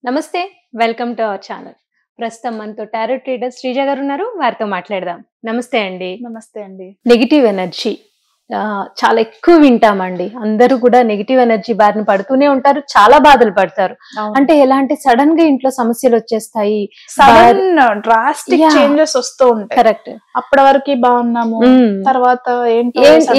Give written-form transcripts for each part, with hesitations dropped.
నమస్తే. Welcome to our channel. ప్రస్తుతం మనతో టారో ట్రీడర్ శ్రీజ గారు ఉన్నారు. వారితో మాట్లాడదాం. నమస్తే అండి. నమస్తే అండి. నెగెటివ్ ఎనర్జీ చాలా ఎక్కువ వింటామండి. అందరూ కూడా నెగెటివ్ ఎనర్జీ బారిన పడుతూనే ఉంటారు. చాలా బాధలు పడతారు. అంటే ఎలా అంటే సడన్ గా ఇంట్లో సమస్యలు వచ్చేస్తాయి. సడన్ డ్రాస్టిక్ చేంజెస్ వస్తూ ఉంటాయి. కరెక్ట్. అప్పటి వరకు బాగున్నాము, తర్వాత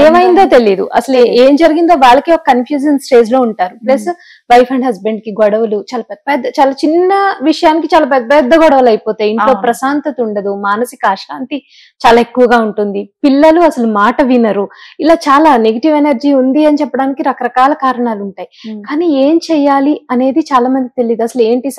ఏమైందో తెలియదు. అసలు ఏం జరిగిందో వాళ్ళకి ఒక కన్ఫ్యూజన్ స్టేజ్ లో ఉంటారు. ప్లస్ వైఫ్ అండ్ హస్బెండ్ కి గొడవలు చాలా పెద్ద చాలా చిన్న విషయానికి చాలా పెద్ద గొడవలు అయిపోతాయి. ఇంట్లో ప్రశాంతత ఉండదు, మానసిక అశాంతి చాలా ఎక్కువగా ఉంటుంది. పిల్లలు అసలు మాట వినరు. ఇలా చాలా నెగిటివ్ ఎనర్జీ ఉంది అని చెప్పడానికి రకరకాల కారణాలు ఉంటాయి. కానీ ఏం చెయ్యాలి అనేది చాలా మందికి తెలియదు. అసలు ఏంటి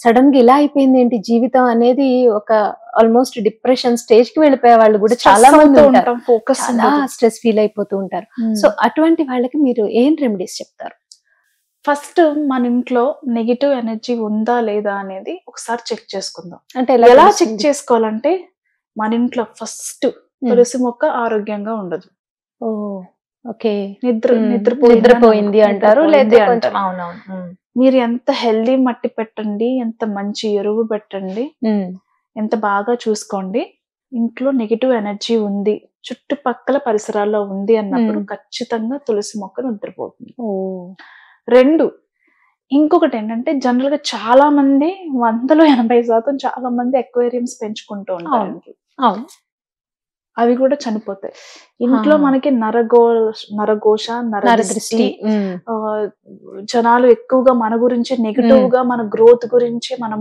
సడన్ గా ఇలా అయిపోయింది ఏంటి జీవితం అనేది ఒక ఆల్మోస్ట్ డిప్రెషన్ స్టేజ్ కి వెళ్ళిపోయే వాళ్ళు కూడా చాలా మంది ఉంటారు. చాలా స్ట్రెస్ ఫీల్ అయిపోతూ ఉంటారు. సో అటువంటి వాళ్ళకి మీరు ఏం రెమెడీస్ చెప్తారు? ఫస్ట్ మన ఇంట్లో నెగిటివ్ ఎనర్జీ ఉందా లేదా అనేది ఒకసారి చెక్ చేసుకుందాం. అంటే ఎలా చెక్ చేసుకోవాలంటే మన ఇంట్లో ఫస్ట్ తులసి మొక్క ఆరోగ్యంగా ఉండదు. నిద్రపోయింది అంటారు. మీరు ఎంత హెల్దీ మట్టి పెట్టండి, ఎంత మంచి ఎరువు పెట్టండి, ఎంత బాగా చూసుకోండి, ఇంట్లో నెగిటివ్ ఎనర్జీ ఉంది, చుట్టుపక్కల పరిసరాల్లో ఉంది అన్నప్పుడు ఖచ్చితంగా తులసి మొక్క నిద్రపోతుంది. 2, ఇంకొకటి ఏంటంటే జనరల్ గా చాలా మంది 100లో 80% చాలా మంది అక్వేరియంస్ పెంచుకుంటూ ఉంటారు. అవి కూడా చనిపోతాయి. ఇంట్లో మనకి నరఘోష, నరదృష్టి, జనాలు ఎక్కువగా మన గురించి నెగిటివ్ గా, మన గ్రోత్ గురించి, మనం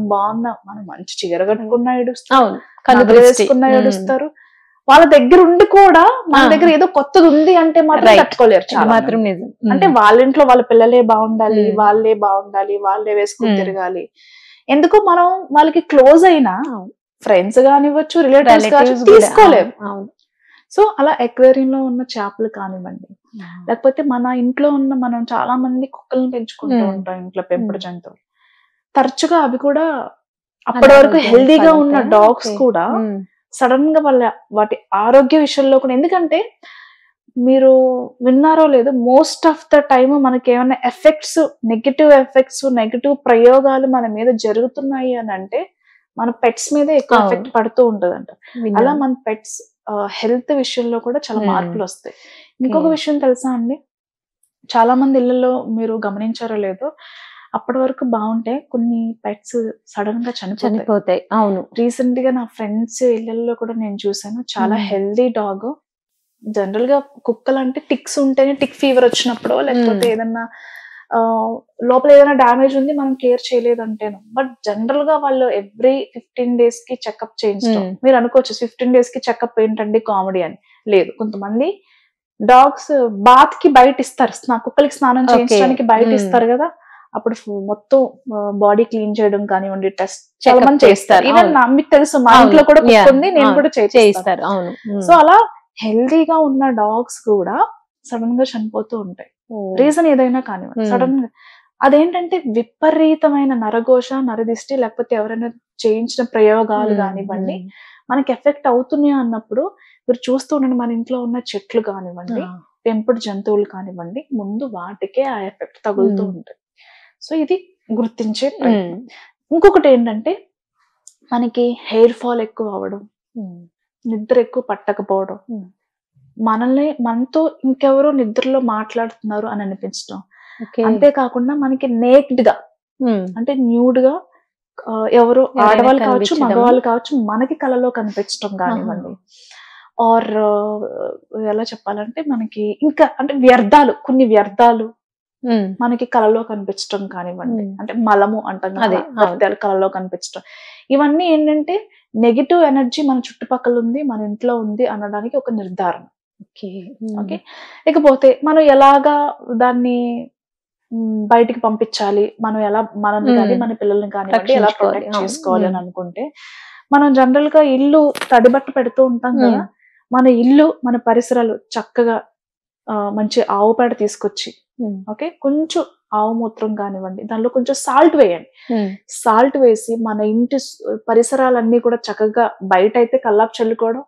మంచి చీర కట్టుకున్నా ఏడుస్తారు, వేసుకున్నా ఏడుస్తారు. వాళ్ళ దగ్గర ఉండి కూడా మన దగ్గర ఏదో కొత్తది ఉంది అంటే మాత్రం తట్టుకోలేరు. మాత్రం నిజం. అంటే వాళ్ళ ఇంట్లో వాళ్ళ పిల్లలే బాగుండాలి, వాళ్ళే వేసుకుని తిరగాలి. ఎందుకు మనం వాళ్ళకి క్లోజ్ అయినా ఫ్రెండ్స్ కానివ్వచ్చు, రిలేటివ్స్ కానివ్వచ్చు, తీసుకోలేము. సో అలా అక్వేరియంలో ఉన్న చేపలు కానివ్వండి, లేకపోతే మన ఇంట్లో ఉన్న మనం చాలా మంది కుక్కలను పెంచుకుంటూ ఉంటాం, ఇంట్లో పెంపుడు జంతువులు. తరచుగా అవి కూడా అప్పటి వరకు హెల్దీగా ఉన్న డాగ్స్ కూడా సడన్ గా వాటి ఆరోగ్య విషయంలో కూడా, ఎందుకంటే మీరు విన్నారో లేదు, మోస్ట్ ఆఫ్ ద టైమ్ మనకి ఏమైనా నెగిటివ్ ప్రయోగాలు మన మీద జరుగుతున్నాయి అని అంటే మన పెట్స్ మీద ఎక్కువ ఎఫెక్ట్ పడుతూ ఉంటదంట. అలా మన పెట్స్ హెల్త్ విషయంలో కూడా చాలా మార్పులు వస్తాయి. ఇంకొక విషయం తెలుసా అండి, చాలా మంది ఇళ్లలో మీరు గమనించారో లేదో, అప్పటి వరకు బాగుంటే కొన్ని పెట్స్ సడన్ గా చనిపోతాయి. అవును, రీసెంట్ గా నా ఫ్రెండ్స్ ఇళ్లలో కూడా నేను చూసాను. చాలా హెల్దీ డాగ్. జనరల్ గా కుక్కలు అంటే టిక్స్ ఉంటేనే, టిక్ ఫీవర్ వచ్చినప్పుడు, లేకపోతే ఏదన్నా లోపల ఏదైనా డ్యామేజ్ ఉంది మనం కేర్ చేయలేదు అంటేను. బట్ జనరల్ గా వాళ్ళు ఎవ్రీ 15 days కి చెకప్ చేయించడం. మీరు అనుకోవచ్చు 15 days కి చెకప్ ఏంటండి కామెడీ అని. లేదు, కొంతమంది డాగ్స్ బాత్ కి బయట ఇస్తారు, కుక్కలకి స్నానం చేయించడానికి బయట ఇస్తారు కదా, అప్పుడు మొత్తం బాడీ క్లీన్ చేయడం కానివ్వండి, టెస్ట్ చాలా మంది చేస్తారు. ఈవెన్ మీకు తెలుసు, మా ఇంట్లో కూడా కుక్క ఉంది, నేను కూడా చేయిస్తాను. సో అలా హెల్దీగా ఉన్న డాగ్స్ కూడా సడన్ గా చనిపోతూ ఉంటాయి. రీజన్ ఏదైనా కానివ్వండి, సడన్ గా అదేంటంటే విపరీతమైన నరఘోష, నరదిష్టి, లేకపోతే ఎవరైనా చేయించిన ప్రయోగాలు కానివ్వండి మనకి ఎఫెక్ట్ అవుతున్నాయి అన్నప్పుడు మీరు చూస్తూ ఉండండి. మన ఇంట్లో ఉన్న చెట్లు కానివ్వండి, పెంపుడు జంతువులు కానివ్వండి, ముందు వాటికే ఆ ఎఫెక్ట్ తగులుతూ ఉంటాయి. సో ఇది గుర్తించే ప్రయత్నం. ఇంకొకటి ఏంటంటే మనకి హెయిర్ ఫాల్ ఎక్కువ అవ్వడం, నిద్ర ఎక్కువ పట్టకపోవడం, మనతో ఇంకెవరో నిద్రలో మాట్లాడుతున్నారు అని అనిపించడం. అంతేకాకుండా మనకి నేక్డ్ గా అంటే న్యూడ్ గా ఎవరు ఆడవాళ్ళు కావచ్చు, మగవాళ్ళు కావచ్చు, మనకి కలలో కనిపించడం కానివ్వండి. ఆర్ ఎలా చెప్పాలంటే మనకి ఇంకా అంటే కొన్ని వ్యర్థాలు మనకి కలలో కనిపించడం కానివ్వండి. అంటే మలము అంటాం కదా, వ్యర్థాలు కలలో కనిపించడం. ఇవన్నీ ఏంటంటే నెగిటివ్ ఎనర్జీ మన చుట్టుపక్కల ఉంది, మన ఇంట్లో ఉంది అనడానికి ఒక నిర్ధారణ. ఓకే, ఇకపోతే మనం ఎలాగా దాన్ని బయటికి పంపించాలి, మనం ఎలా మనల్ని కానీ మన పిల్లల్ని కానివ్వండి ఎలా ప్రొటెక్ట్ చేసుకోవాలి అని అనుకుంటే, మనం జనరల్ గా ఇల్లు తడిబట్ట పెడుతూ ఉంటాం కదా, మన ఇల్లు మన పరిసరాలు చక్కగా మంచి ఆవు పేడ తీసుకొచ్చి, ఓకే, కొంచెం ఆవు మూత్రం కానివ్వండి, దానిలో కొంచెం సాల్ట్ వేయండి. సాల్ట్ వేసి మన ఇంటి పరిసరాలన్నీ కూడా చక్కగా, బయట అయితే కల్లాపు చల్లుకోవడం,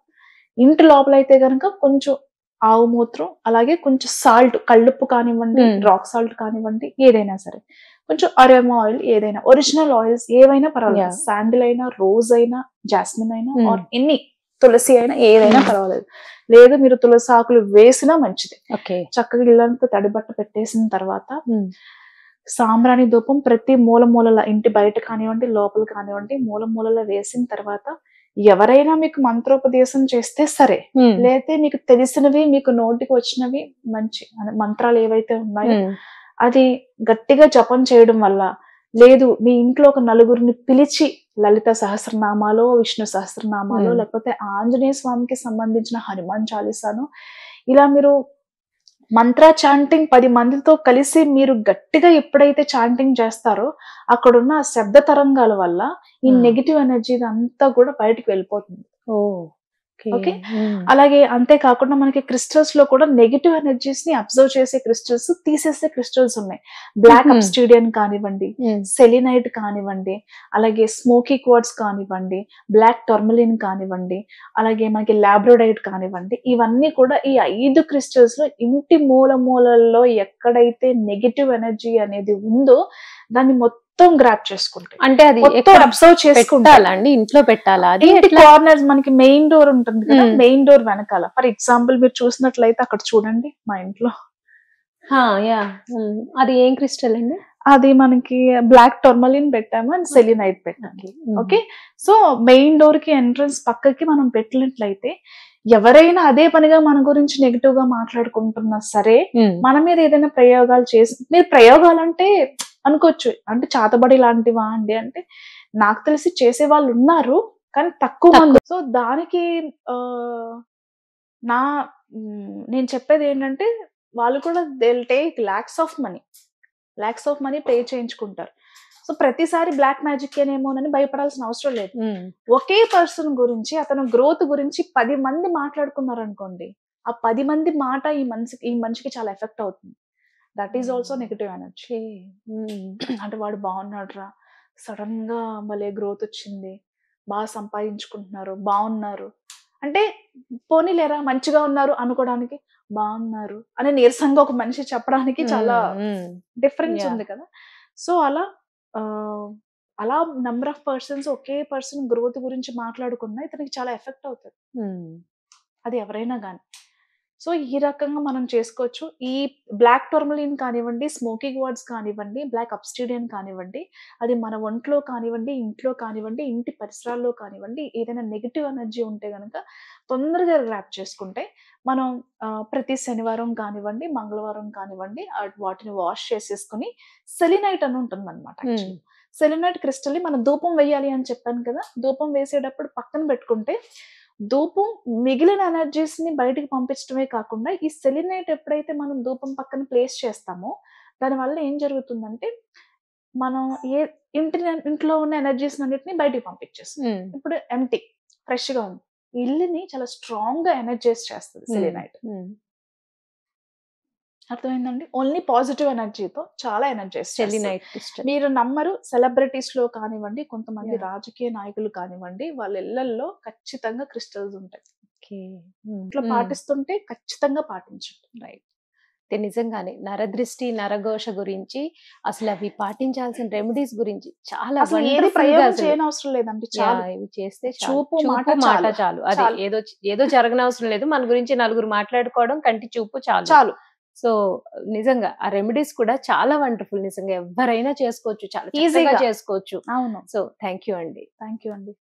ఇంటి లోపల అయితే కనుక కొంచెం ఆవు మూత్రం, అలాగే కొంచెం సాల్ట్, కళ్ళుప్పు కానివ్వండి, రాక్ సాల్ట్ కానివ్వండి, ఏదైనా సరే కొంచెం అరోమా ఆయిల్ ఏదైనా, ఒరిజినల్ ఆయిల్స్ ఏవైనా పర్వాలేదు, Yeah. శాండిల్ అయినా, రోజ్ అయినా, జాస్మిన్ అయినా, Hmm. ఆర్ ఎన్ని, తులసి అయినా ఏదైనా Hmm. పర్వాలేదు. లేదు మీరు తులసి ఆకులు వేసినా మంచిది. ఓకే. చక్కగా ఇల్లంతా తడిబట్ట పెట్టేసిన తర్వాత సాంబ్రాణి ధూపం ప్రతి మూల మూలల, ఇంటి బయట కానివ్వండి, లోపల కానివ్వండి, మూల మూలల వేసిన తర్వాత ఎవరైనా మీకు మంత్రోపదేశం చేస్తే సరే, లేతే మీకు తెలిసినవి, మీకు నోటికి వచ్చినవి మంచి మంత్రాలు ఏవైతే ఉన్నాయో అది గట్టిగా జపం చేయడం వల్ల, లేదు మీ ఇంట్లో ఒక నలుగురిని పిలిచి లలిత సహస్రనామాలో, విష్ణు సహస్రనామాలో, లేకపోతే ఆంజనేయ స్వామికి సంబంధించిన హనుమాన్ చాలీసాను, ఇలా మీరు మంత్ర చాంటింగ్ 10 మందితో కలిసి మీరు గట్టిగా ఎప్పుడైతే చాంటింగ్ చేస్తారో అక్కడున్న శబ్ద తరంగాల వల్ల ఈ నెగిటివ్ ఎనర్జీ అంతా కూడా బయటికి వెళ్ళిపోతుంది. ఓకే. అలాగే అంతేకాకుండా మనకి క్రిస్టల్స్ లో కూడా నెగిటివ్ ఎనర్జీస్ ని అబ్జర్వ్ చేసే క్రిస్టల్స్, తీసేసే క్రిస్టల్స్ ఉన్నాయి. బ్లాక్ అబ్స్టీడియన్ కానివ్వండి, సెలినైట్ కానివ్వండి, అలాగే స్మోకీ క్వార్ట్స్ కానివ్వండి, బ్లాక్ టర్మలిన్ కానివ్వండి, అలాగే మనకి లాబ్రోడైట్ కానివ్వండి, ఇవన్నీ కూడా ఈ 5 క్రిస్టల్స్ లో ఇంటి మూల మూలల్లో ఎక్కడైతే నెగిటివ్ ఎనర్జీ అనేది ఉందో దాన్ని మొత్తం గ్రాప్ చేసుకుంటాయి. అంటే అది అబ్జర్వ్ చేసుకుంటారండి, ఇంట్లో పెట్టాలా? అది కార్నర్స్ మనకి మెయిన్ డోర్ ఉంటుంది కదా, మెయిన్ డోర్ వెనకాల ఫర్ ఎగ్జాంపుల్ మీరు చూసినట్లయితే అక్కడ చూడండి మా ఇంట్లో. అది ఏం క్రిస్టల్ అండి? అది మనకి బ్లాక్ టర్మలిన్ పెట్టాము అండ్ సెలినైట్ పెట్టాము. ఓకే. సో మెయిన్ డోర్ కి ఎంట్రన్స్ పక్కకి మనం పెట్టినట్లయితే ఎవరైనా అదే పనిగా మన గురించి నెగిటివ్ గా మాట్లాడుకుంటున్నా సరే, మన మీద ఏదైనా ప్రయోగాలు చేసి, మీరు ప్రయోగాలు అంటే అనుకోవచ్చు అంటే చాతబడి లాంటివా అండి అంటే, నాకు తెలిసి చేసే వాళ్ళు ఉన్నారు కానీ తక్కువ మంది. సో దానికి నేను చెప్పేది ఏంటంటే, వాళ్ళు కూడా they will take lakhs of money pay చేయించుకుంటారు. సో ప్రతిసారి బ్లాక్ మ్యాజిక్ ఏమోనని భయపడాల్సిన అవసరం లేదు. ఒకే పర్సన్ గురించి, అతను గ్రోత్ గురించి 10 మంది మాట్లాడుకున్నారు అనుకోండి, ఆ 10 మంది మాట ఈ మనిషికి చాలా ఎఫెక్ట్ అవుతుంది. That is also negative energy. అంటే వాడు బాగున్నాడు రా, సడన్ గా భలే గ్రోత్ వచ్చింది, బాగా సంపాదించుకుంటున్నారు, బాగున్నారు అంటే, పోనీలేరా మంచిగా ఉన్నారు అనుకోవడానికి, బాగున్నారు అని నీరసంగా ఒక మనిషి చెప్పడానికి చాలా డిఫరెన్స్ ఉంది కదా. సో అలా number of persons okay person growth గురించి మాట్లాడుకున్నా ఇతనికి చాలా ఎఫెక్ట్ అవుతుంది, అది ఎవరైనా కానీ. సో ఈ రకంగా మనం చేసుకోవచ్చు. ఈ బ్లాక్ టర్మలిన్ కానివ్వండి, స్మోకీ క్వార్ట్స్ కానివ్వండి, బ్లాక్ అబ్స్టీడియన్ కానివ్వండి, అది మన ఒంట్లో కానివ్వండి, ఇంట్లో కానివ్వండి, ఇంటి పరిసరాల్లో కానివ్వండి, ఏదైనా నెగిటివ్ ఎనర్జీ ఉంటే గనక తొందరగా గ్రాప్ చేసుకుంటే మనం ప్రతి శనివారం కానివ్వండి, మంగళవారం కానివ్వండి వాటిని వాష్ చేసేసుకుని, సెలినైట్ అని ఉంటుంది అనమాట. సెలినైట్ క్రిస్టల్ ని మనం ధూపం వేయాలి అని చెప్పాను కదా, ధూపం వేసేటప్పుడు పక్కన పెట్టుకుంటే ధూపం మిగిలిన ఎనర్జీస్ ని బయటికి పంపించడమే కాకుండా, ఈ సెలినైట్ ఎప్పుడైతే మనం ధూపం పక్కన ప్లేస్ చేస్తామో దానివల్ల ఏం జరుగుతుందంటే, మనం ఇంట్లో ఉన్న ఎనర్జీస్ అన్నిటిని బయటికి పంపించేస్తాం. ఇప్పుడు ఎంటీ ఫ్రెష్ గా ఉంది, ఇల్లుని చాలా స్ట్రాంగ్ గా ఎనర్జైజ్ చేస్తుంది సెలినైట్. అర్థమైందండి? ఓన్లీ పాజిటివ్ ఎనర్జీతో చాలా ఎనర్జైజ్ సెలినైట్. మీరు నమ్మరు, సెలబ్రిటీస్ లో కానివ్వండి, కొంతమంది రాజకీయ నాయకులు కానివ్వండి, వాళ్ళ ఇళ్లలో ఖచ్చితంగా క్రిస్టల్స్ ఉంటాయి. ఇట్లా పాటిస్తుంటే ఖచ్చితంగా పాటించండి. రైట్. నిజంగానే నరదృష్టి, నరఘోష గురించి, అసలు అవి పాటించాల్సిన రెమెడీస్ గురించి చాలా అవసరం లేదండి. ఇవి చేస్తే చూపు మాట చాలు. అది ఏదో జరగనవసరం లేదు, మన గురించి నలుగురు మాట్లాడుకోవడం, కంటి చూపు చాలు. సో నిజంగా ఆ రెమెడీస్ కూడా చాలా వండర్ఫుల్. నిజంగా ఎవరైనా చేసుకోవచ్చు, చాలా ఈజీగా చేసుకోవచ్చు. అవును. సో థ్యాంక్ యూ అండి. థ్యాంక్ యూ అండి.